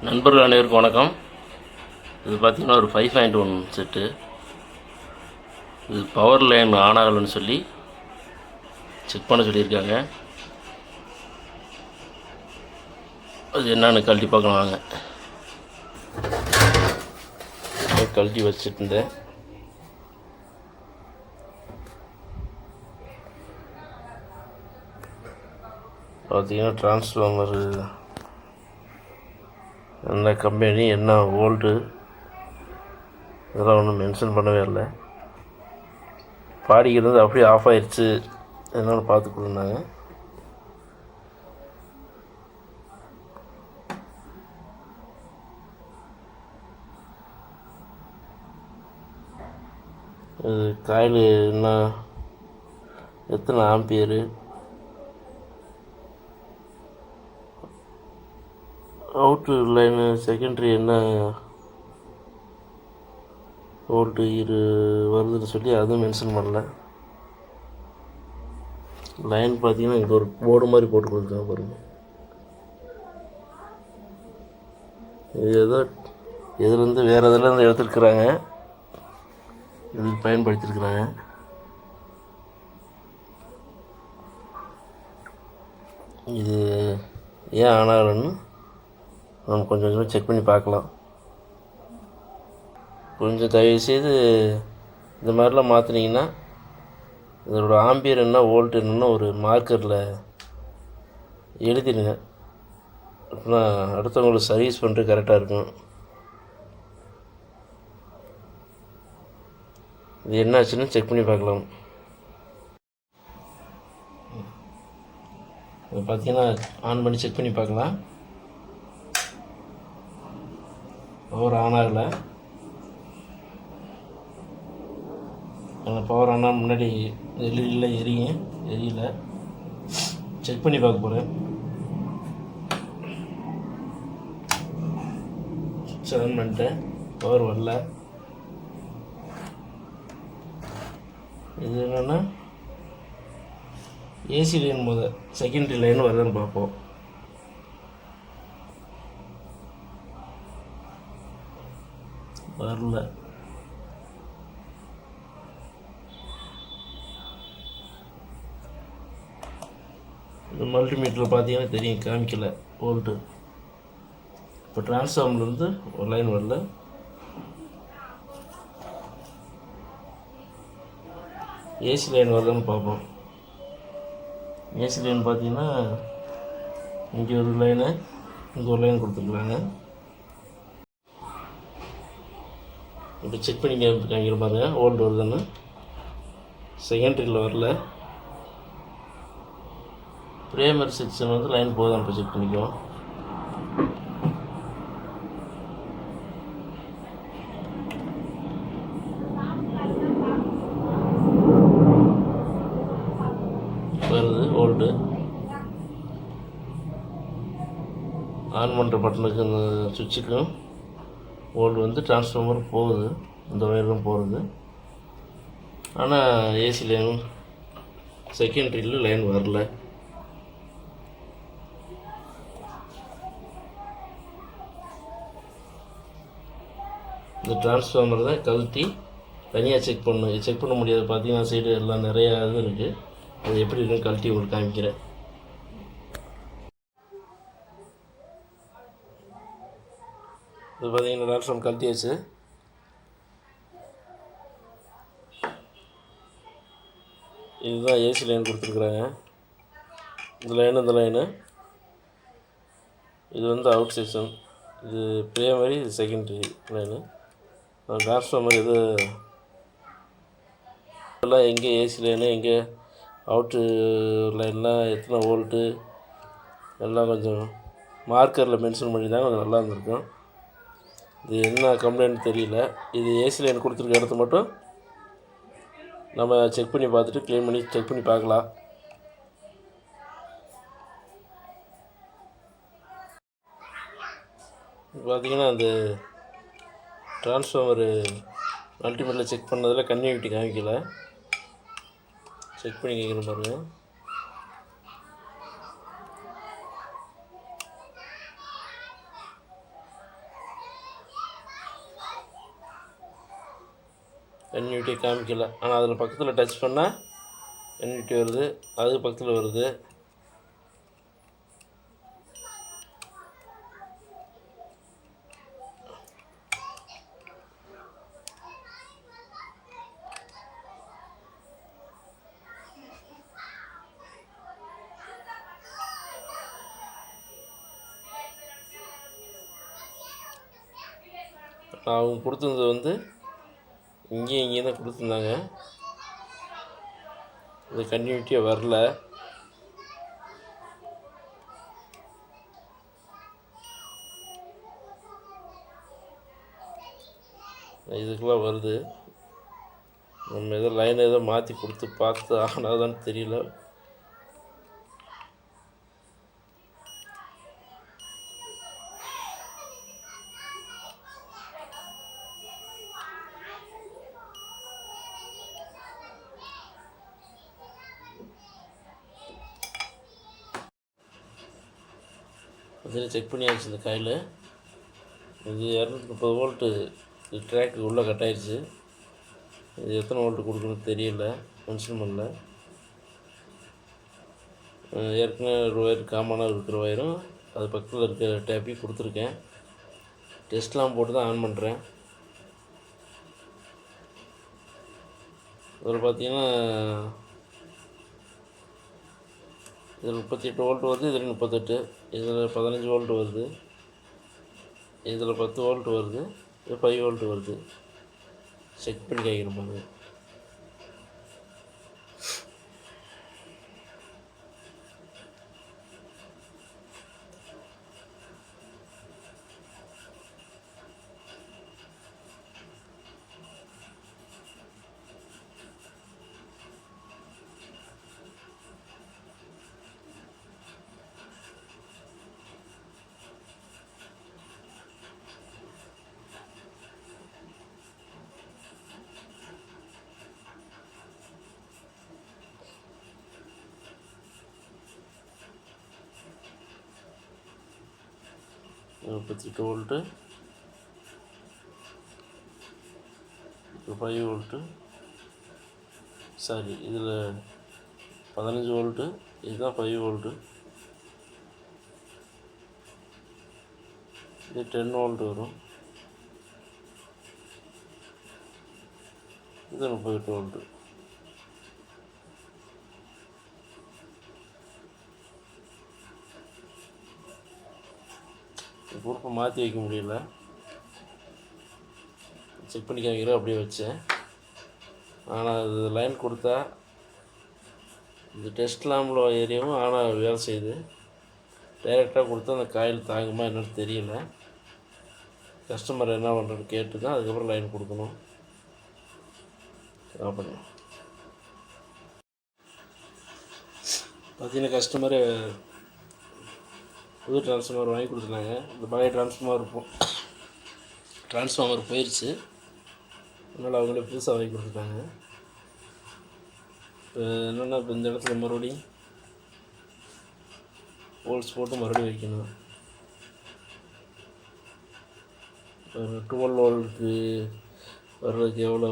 நண்பர்கள் அனைவருக்கும் வணக்கம். இது பார்த்திங்கன்னா ஒரு 5.1 செட்டு. இது பவர் லைன் ஆன் ஆகலன்னு சொல்லி செக் பண்ண சொல்லியிருக்காங்க. அது என்னன்னு கழட்டி பார்க்கலாம் வாங்க. கழட்டி வச்சுட்டு இருந்தேன். பார்த்திங்கன்னா டிரான்ஸ்ஃபார்மர் என்ன கம்பெனி என்ன வோல்ட்டு இதெல்லாம் ஒன்றும் மென்ஷன் பண்ணவே இல்லை. பாடிக்கிறது அப்படியே ஆஃப் ஆயிடுச்சு. என்னென்னு பார்த்து கொடுத்தாங்க. இது காயில் என்ன எத்தனை ஆம்பியரு, அவுட்ரு லைனு செகண்ட்ரி என்ன வோல்ட்டு வருதுன்னு சொல்லி அதுவும் மென்ஷன் பண்ணல. லைன் பார்த்தீங்கன்னா இங்கே ஒரு போர்டு மாதிரி போட்டு கொடுத்துருக்காங்க பாருங்கள். இது ஏதோ இதுலேருந்து வேறு இதுலேருந்து எடுத்துருக்குறாங்க, இதுக்கு பயன்படுத்தியிருக்கிறாங்க. இது ஏன் ஆனாலும்னு நம்ம கொஞ்சம் கொஞ்சமாக செக் பண்ணி பார்க்கலாம். கொஞ்சம் தயவுசெய்து இந்த மாதிரிலாம் மாற்றினீங்கன்னா இதோட ஆம்பியர் என்ன வோல்ட் என்னன்னு ஒரு மார்க்கரில் எழுதிடுங்க. அப்படின்னா அடுத்தவங்களுக்கு சர்வீஸ் பண்ணுறது கரெக்டாக இருக்கும். இது என்னாச்சுன்னு செக் பண்ணி பார்க்கலாம். இது பார்த்தீங்கன்னா ஆன் பண்ணி செக் பண்ணி பார்க்கலாம். பவர் ஆன் ஆகலை. அந்த பவர் ஆனால் முன்னாடி எல்இடியில் எரியல. செக் பண்ணி பார்க்க போகிறேன். சுவிட்ச் ஆன் பண்ணிட்டேன், பவர் வரல. இது என்னென்னா ஏசி லைன் செகண்டரி லைன் வருதுன்னு பார்ப்போம். வரல. இந்த மல்டிமீட்டரில் பார்த்தீங்கன்னா தெரியும், காமிக்கல வோல்ட்டு. இப்போ டிரான்ஸ்ஃபார்மர்லேருந்து ஒரு லைன் வரல. ஏசி லைன் வருதுன்னு பார்ப்போம். ஏசி லைன் பார்த்தீங்கன்னா இங்கே ஒரு லைனு, இங்கே ஒரு லைன் கொடுத்துருக்குறாங்க. இப்போ செக் பண்ணி காமிக்கிற பாருங்க, வோல்ட் வருதுன்னு. செகண்டரியில் வரல. பிரைமரி செக்ஷன் லைன் போதும். இப்போ செக் பண்ணிக்குவோம். வருது வோல்ட்டு. ஆன் பண்ணுற பட்டனுக்கு இந்த சுவிட்சுக்கும் வோல்ட் டிரான்ஸ்ஃபார்மர் போகுது, இந்த வயரும் போகிறது. ஆனால் ஏசி லைன் செகண்டரியில் லைன் வரல. இந்த டிரான்ஸ்ஃபார்மர் தான் கழட்டி தனியாக செக் பண்ணணும். செக் பண்ண முடியாது. பார்த்தீங்கன்னா சைடு எல்லாம் நிறையா இது இருக்குது. அது எப்படி இருக்குன்னு கழட்டி உங்களுக்கு காமிக்கிறேன். இது பார்த்தீங்கன்னா டிரான்ஸ்ஃபார்மர் கழட்டியாச்சு. இதுதான் ஏசி லைன் கொடுத்துருக்குறாங்க. இந்த லைனு இது அவுட் செக்ஷன். இது பிரைமரி, இது செகண்டரி லைனு. டிரான்ஸ்ஃபார்மர் இது எல்லாம் எங்கே ஏசி லைனு, எங்கே அவுட்டு லைன்லாம் எத்தனை வோல்ட்டு எல்லாம் கொஞ்சம் மார்க்கரில் மென்ஷன் பண்ணி தான் கொஞ்சம் நல்லா இருந்திருக்கும். இது என்ன கம்ப்ளைண்ட் தெரியல. இது ஏசி லைன் கொடுத்துருக்க இடத்த மட்டும் நம்ம செக் பண்ணி பார்த்துட்டு க்ளீன் பண்ணி செக் பண்ணி பார்க்கலாம். பார்த்திங்கன்னா அந்த டிரான்ஸ்ஃபார்மரு மல்டிமீட்டரில் செக் பண்ணதில் கன்டினியூட்டி காமிக்கல. செக் பண்ணி கேட்குறேன் பாருங்கள். கன்டினியூட்டி காமிக்கல. ஆனால் அதில் பக்கத்தில் டச் பண்ணால் கன்டினியூட்டி வருது, அது பக்கத்தில் வருது. அவங்க கொடுத்துருந்தது வந்து இங்கேயும் தான் கொடுத்துருந்தாங்க. இது கன்டினியூட்டியாக வரல. இதுக்கெல்லாம் வருது. நம்ம எதோ லைனை ஏதோ மாற்றி கொடுத்து பார்த்து ஆனாதான்னு தெரியல. அதில் செக் பண்ணியாச்சு. இந்த காயில் இது 230 வோல்ட்டு ட்ராக்கு உள்ளே கட் ஆயிடுச்சு. இது எத்தனை வோல்ட்டு கொடுக்குன்னு தெரியல, மென்ஷன் பண்ணல. ஏற்கனவே ஒரு ஒயர் காமனாக இருக்கிற ஒயரும் அது பக்கத்தில் இருக்க டேப்பையும் கொடுத்துருக்கேன். டெஸ்ட்லாம் போட்டு தான் ஆன் பண்ணுறேன். இதில் பார்த்தீங்கன்னா இதில் 38 வோல்ட் வருது, இதில் 38, இதில் 15 வோல்ட் வருது, இதில் 10 வோல்ட் வருது, இது 5 வோல்ட் வருது. செக் பண்ணி கேட்குற பாருங்க. ₹38 வோல்ட்டு, 5 வோல்ட்டு, சாரி இதில் 15 வோல்ட்டு, இதுதான் 5 வோல்ட்டு, இது 10 வோல்ட் வரும், இது 38 வோல்ட்டு. பொறுப்பை மாற்றி வைக்க முடியல. செக் பண்ணி காமிக்கிறேன், அப்படியே வச்சேன். ஆனால் அது லைன் கொடுத்தா இந்த டெஸ்ட் லேம்பில் ஏரியாவும் ஆனால் வேலை செய்யுது. டைரெக்டாக கொடுத்தா அந்த காயில் தாங்குமா என்னன்னு தெரியல. கஸ்டமர் என்ன பண்ணுறது கேட்டு தான் அதுக்கப்புறம் லைன் கொடுக்கணும். பண்ண பார்த்தீங்கன்னா கஸ்டமரு புது ட்ரான்ஸ்ஃபார்மர் வாங்கி கொடுத்துருந்தாங்க. இந்த பழைய ட்ரான்ஸ்ஃபார்மர் போயிடுச்சு, அதனால் அவங்களே புதுசாக வாங்கி கொடுத்துட்டாங்க. இப்போ என்னென்னா இப்போ இந்த இடத்துல மறுபடியும் ஹோல்ஸ் போட்டு மறுபடியும் வைக்கணும். இப்போ 12 வோல்ட்டுக்கு வர்றதுக்கு எவ்வளோ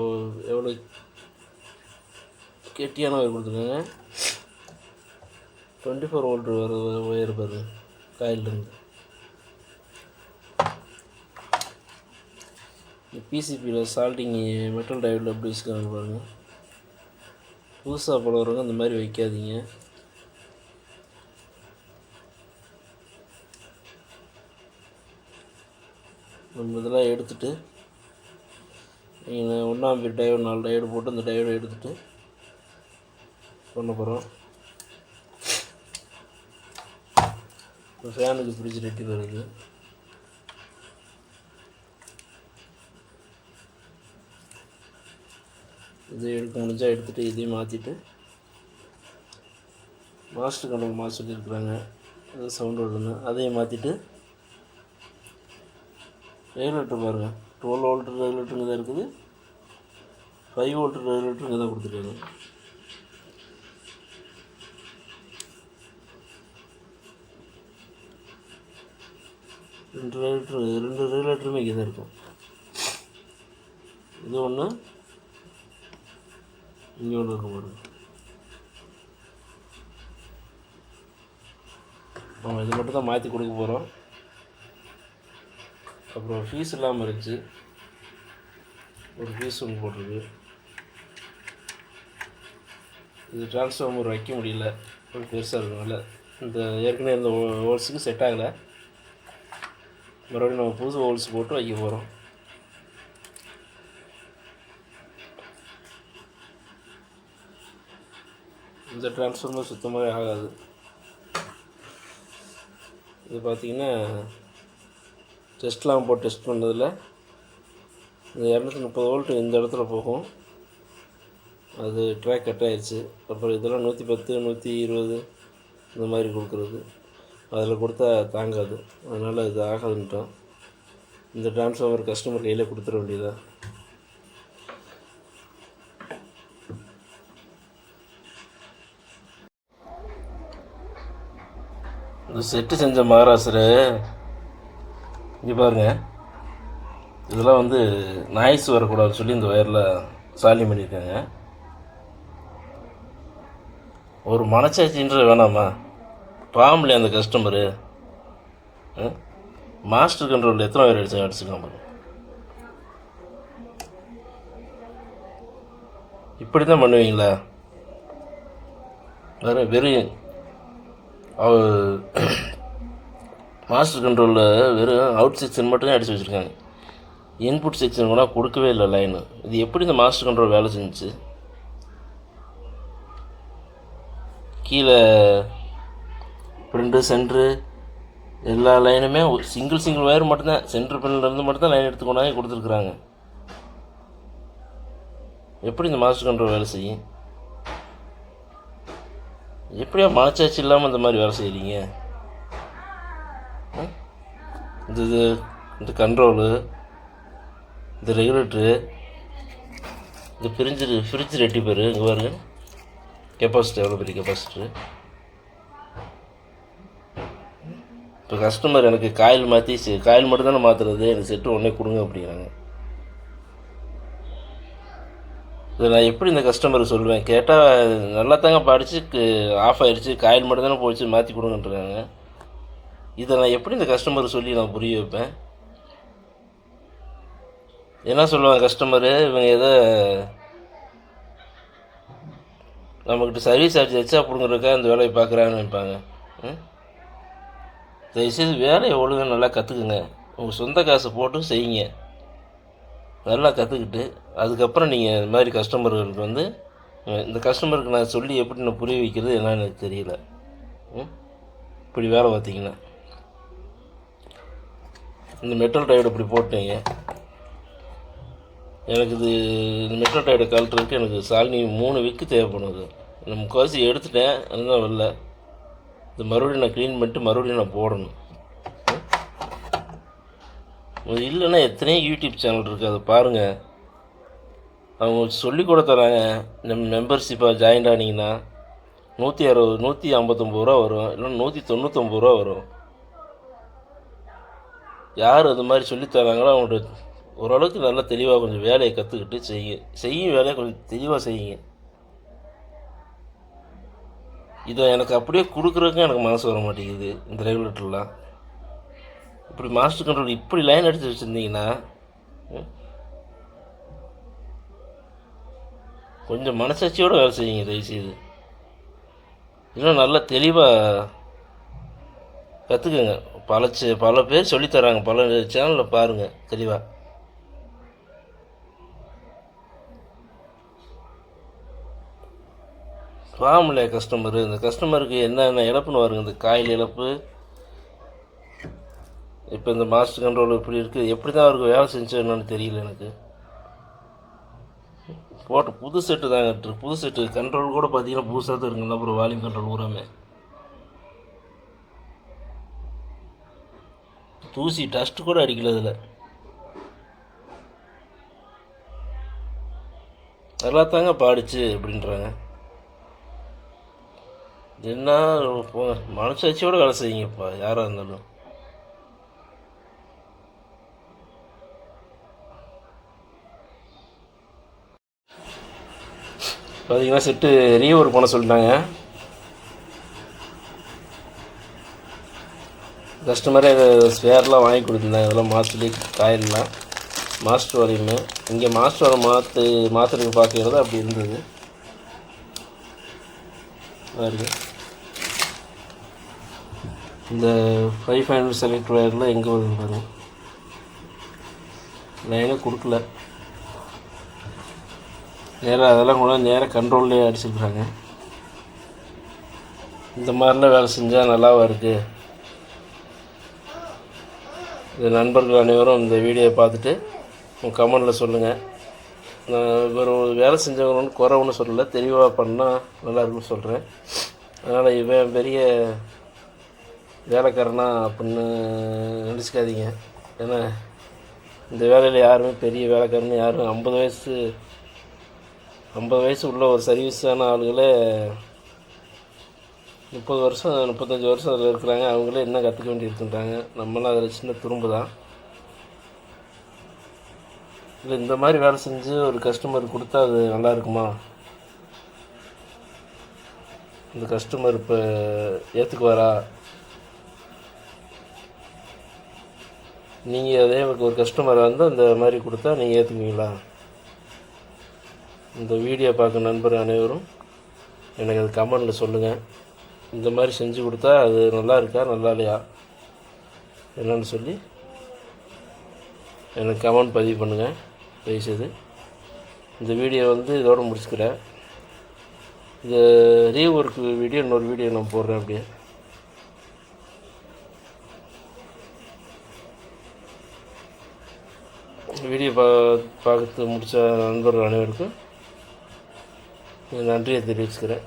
கெட்டியான ஒயர் கொடுத்துருக்காங்க. 24 வோல்ட் வர ஒயர் பாருங்க காயிலிருந்து. பிசிபியில் சால்ட்டிங் மெட்டல் டைவில் எப்படி வச்சுருக்காங்க பாருங்கள். புதுசாக பழகிறவங்க இந்த மாதிரி வைக்காதீங்க. நம்ம இதெல்லாம் எடுத்துகிட்டு நீங்கள் 1 ஆம்பியர் டையோடு 4 டையோடு போட்டு அந்த டையோடு எடுத்துகிட்டு பண்ண போகிறோம். இப்போ ஃபேனுக்கு பிடிச்சி ரெட்டி வருது. இதை எடுக்க முடிஞ்சால் எடுத்துகிட்டு இதையும் மாற்றிட்டு மாஸ்டர் கண்ட்ரோல் மாற்ற சொல்லியிருக்குறாங்க. அது சவுண்ட் வருதுன்னு அதையும் மாற்றிட்டு ரெகுலேட்டர் பாருங்கள். 12 வோல்ட் ரெகுலேட்டருங்க தான் இருக்குது, 5 வோல்ட் ரெகுலேட்டருங்க தான் கொடுத்துருக்காங்க. ரெண்டு ரெகுலேட்டருமே இங்கே தான் இருக்கும். இது ஒன்று, இங்கே ஒன்று இருக்கும் பாருங்க. நம்ம இது மட்டும் தான் மாற்றி கொடுக்க போகிறோம். அப்புறம் ஃபீஸ் இல்லாமல் இருந்துச்சு, ஒரு ஃபீஸ் ஒன்று போட்டிருக்கு. இது ட்ரான்ஸ்ஃபார்மர் வைக்க முடியல, கொஞ்சம் பெருசாக இருக்கனால இந்த ஏற்கனவே இந்த ஹோல்ஸுக்கு செட் ஆகலை. மறுபடியும் நம்ம புது ஹோல்ஸ் போட்டு வைக்க போகிறோம். இந்த ட்ரான்ஸ்ஃபார்மர் சுத்தமாகவே ஆகாது. இது பார்த்திங்கன்னா டெஸ்ட்லாம் போட்டு டெஸ்ட் பண்ணதில் இந்த 230 வோல்ட் இந்த இடத்துல போகும், அது ட்ராக் கட் ஆகிடுச்சு. அப்புறம் இதெல்லாம் 110 120 இந்த மாதிரி கொடுக்குறது, அதில் கொடுத்தா தாங்காது, அதனால் இது ஆகாதுன்ட்டோம். இந்த ட்ரான்ஸ்ஃபார்மர் கஸ்டமர் கையில் கொடுத்துட வேண்டியதாக. இந்த செட்டு செஞ்ச மகாராசரு இங்கே பாருங்கள், இதெல்லாம் வந்து நாய்ஸ் வரக்கூடாதுன்னு சொல்லி இந்த ஒயரில் சாலியம் பண்ணியிருக்காங்க. ஒரு மனச்சாட்சின்ற வேணாமா? பாம்புல அந்த கஸ்டமரு மாஸ்டர் கண்ட்ரோலில் எத்தனை ஒயர் அடிச்சுக்கலாம் பாருங்க. இப்படி தான் பண்ணுவீங்களா? வேறு வெறும் மாஸ்டர் கண்ட்ரோலில் வெறும் அவுட் செக்ஷன் மட்டும் தான் அடித்து வச்சுருக்காங்க, இன்புட் செக்ஷன் கூட கொடுக்கவே இல்லை லைனு. இது எப்படி இந்த மாஸ்டர் கண்ட்ரோல் வேலை செஞ்சுச்சு? கீழே ஃப்ரண்ட்டு சென்ட்ரு எல்லா லைனுமே சிங்கிள் ஒயர் மட்டும்தான், சென்ட்ரு பின்லேருந்து மட்டும்தான் லைன் எடுத்துக்கொண்டாங்க கொடுத்துருக்குறாங்க. எப்படி இந்த மாஸ்டர் கண்ட்ரோல் வேலை செய்யும்? எப்படியா மனச்சாட்சி இல்லாமல் இந்த மாதிரி வேலை செய்கிறீங்க? இந்த கண்ட்ரோலு, இந்த ரெகுலேட்ரு, இந்த ஃப்ரிட்ஜ் ரெட்டிப்பர், இங்கே பாருங்க கெப்பாசிட்டி எவ்வளோ பெரிய கெப்பாசிட்டரு. இப்போ கஸ்டமர் எனக்கு காயில் மாற்றி காயில் மட்டும் தானே மாற்றுறது, எனக்கு செட்டு ஒன்றே கொடுங்க அப்படிங்கிறாங்க. இதை நான் எப்படி இந்த கஸ்டமருக்கு சொல்லுவேன்? கேட்டால் நல்லா தாங்க படித்து ஆஃப் ஆகிடுச்சு, காயில் மட்டும் தானே போச்சு, மாற்றி கொடுங்கன்றாங்க. இதை நான் எப்படி இந்த கஸ்டமருக்கு சொல்லி நான் புரிய வைப்பேன்? என்ன சொல்லுவாங்க கஸ்டமரு, இவங்க எதை நம்மக்கிட்ட சர்வீஸ் சார்ஜ் எச்சா பிடுங்கிறதுக்கா இந்த வேலையை பார்க்குறாங்கன்னு நினைப்பாங்க. தயவுசெய்து வேலையை ஒழுங்காக நல்லா கற்றுக்குங்க, உங்கள் சொந்த காசை போட்டு செய்யுங்க. நல்லா கற்றுக்கிட்டு அதுக்கப்புறம் நீங்கள் இந்த மாதிரி கஸ்டமர்களுக்கு வந்து இந்த கஸ்டமருக்கு நான் சொல்லி எப்படி நான் புரிய வைக்கிறது என்னன்னு எனக்கு தெரியல. இப்படி வேலை பார்த்தீங்கன்னா இந்த மெட்டல் டயர்டு இப்படி போட்டீங்க, எனக்கு இந்த மெட்டல் டயர்டை கழட்டுறதுக்கு எனக்கு சாலினி 3 விக்கு தேவைப்படுது. நான் முக்கால்வாசி எடுத்துட்டேன், அதுதான் வரல. இது மறுபடியும் நான் க்ளீன் பண்ணிட்டு மறுபடியும் நான் போடணும். இல்லைன்னா எத்தனையோ யூடியூப் சேனல் இருக்குது, அதை பாருங்கள். அவங்க சொல்லிக் கூட தராங்க. நம்ம மெம்பர்ஷிப்பாக ஜாயின் ஆனீங்கன்னா 160 159 ரூபா வரும், இல்லைன்னா 199 ரூபா வரும். யார் அது மாதிரி சொல்லித்தராங்களோ அவங்கள்ட்ட ஓரளவுக்கு நல்லா தெளிவாக கொஞ்சம் வேலையை கற்றுக்கிட்டு செய்யும் வேலையை கொஞ்சம் தெளிவாக செய்யுங்க. இதை எனக்கு அப்படியே கொடுக்குறதுக்கும் எனக்கு மனசு வர மாட்டேங்குது. இந்த ரெகுலேட்டர்லாம் இப்படி மாஸ்டர் கண்ட்ரோல் இப்படி லைன் அடித்து வச்சுருந்தீங்கன்னா கொஞ்சம் மனசாட்சியோடு வேலை செய்யுங்க தயவுசெய்து. இன்னும் நல்லா தெளிவாக கற்றுக்குங்க. பல பேர் சொல்லித்தராங்க, பல சேனலில் பாருங்கள் தெளிவாக. பாவமில்ல கஸ்டமரு, இந்த கஸ்டமருக்கு என்னென்ன இழப்புன்னு பாருங்க. இந்த காயில் இழப்பு, இப்போ இந்த மாஸ்டர் கண்ட்ரோல் இப்படி இருக்குது. எப்படி தான் அவருக்கு வேலை செஞ்சோன்னு தெரியல எனக்கு. போட்டு புது செட்டு தாங்க, புது செட்டு கண்ட்ரோல் கூட பார்த்தீங்கன்னா புதுசாக தான் இருக்குங்களா. அப்புறம் வால்யூம் கண்ட்ரோல் பூராமே தூசி டஸ்ட்டு கூட அடிக்கல. இதில் நல்லா தாங்க பாடிச்சு அப்படின்றாங்க. என்ன மனசாட்சியோடு வேலை செய்யுங்கப்பா யாராக இருந்தாலும். பார்த்தீங்கன்னா செட்டு ரீஓவர் பண்ண சொல்லிட்டாங்க. கஸ்டமரே ஸ்பேர்லாம் வாங்கி கொடுத்துருந்தாங்க. இதெல்லாம் மாற்றி காயிலெலாம் மாஸ்டர் வரையுமே இங்கே மாஸ்டர் வர மாற்றுறதுக்கு பார்க்கறது அப்படி இருந்தது பாருங்க. இந்த 500 செலக்ட் ஒயரில் எங்கே வருது பாருங்க, லைனாக கொடுக்கல. நேராக அதெல்லாம் கூட நேராக கண்ட்ரோல்லே அடிச்சிருக்குறாங்க. இந்த மாதிரிலாம் வேலை செஞ்சால் நல்லாவா இருக்குது. இந்த நண்பர்கள் அனைவரும் இந்த வீடியோவை பார்த்துட்டு உங்கள் கமெண்டில் சொல்லுங்கள். நான் இவர் வேலை செஞ்சவங்க குறை ஒன்றும் சொல்லலை, தெளிவாக பண்ணால் நல்லாயிருக்குன்னு சொல்கிறேன். அதனால் இவன் பெரிய வேலைக்காரனா அப்படின்னு நினச்சிக்காதீங்க. ஏன்னா இந்த வேலையில் யாருமே பெரிய வேலைக்காரன்னு யாரும் 50 வயசு உள்ள ஒரு சர்வீஸான ஆளுகளே 30 வருஷம் 35 வருஷம் அதில் இருக்கிறாங்க. அவங்களே என்ன கற்றுக்க வேண்டி இருக்குன்றாங்க. நம்மளாம் அதில் சின்ன துரும்பு தான். இல்லை இந்த மாதிரி வேலை செஞ்சு ஒரு கஸ்டமர் கொடுத்தா அது நல்லா இருக்குமா? இந்த கஸ்டமர் இப்போ ஏற்றுக்குவாரா? நீங்கள் அதே ஒரு கஸ்டமர் வந்து அந்த மாதிரி கொடுத்தா நீங்கள் ஏற்றுக்குவீங்களா? இந்த வீடியோ பார்க்க நண்பர் அனைவரும் எனக்கு அது கமெண்டில் சொல்லுங்கள். இந்த மாதிரி செஞ்சு கொடுத்தா அது நல்லா இருக்கா நல்லா இல்லையா என்னன்னு சொல்லி எனக்கு கமெண்ட் பதிவு பண்ணுங்கள் தயவுசெய்து. இந்த வீடியோ வந்து இதோடு முடிச்சுக்கிறேன். இது ரீஒர்க் வீடியோ இன்னொரு வீடியோ நான் போடுறேன். அப்படியே வீடியோ பார்த்து முடித்த நண்பர்கள் அனைவருக்கும் நன்றியை தெரிவிச்சுக்கிறேன்.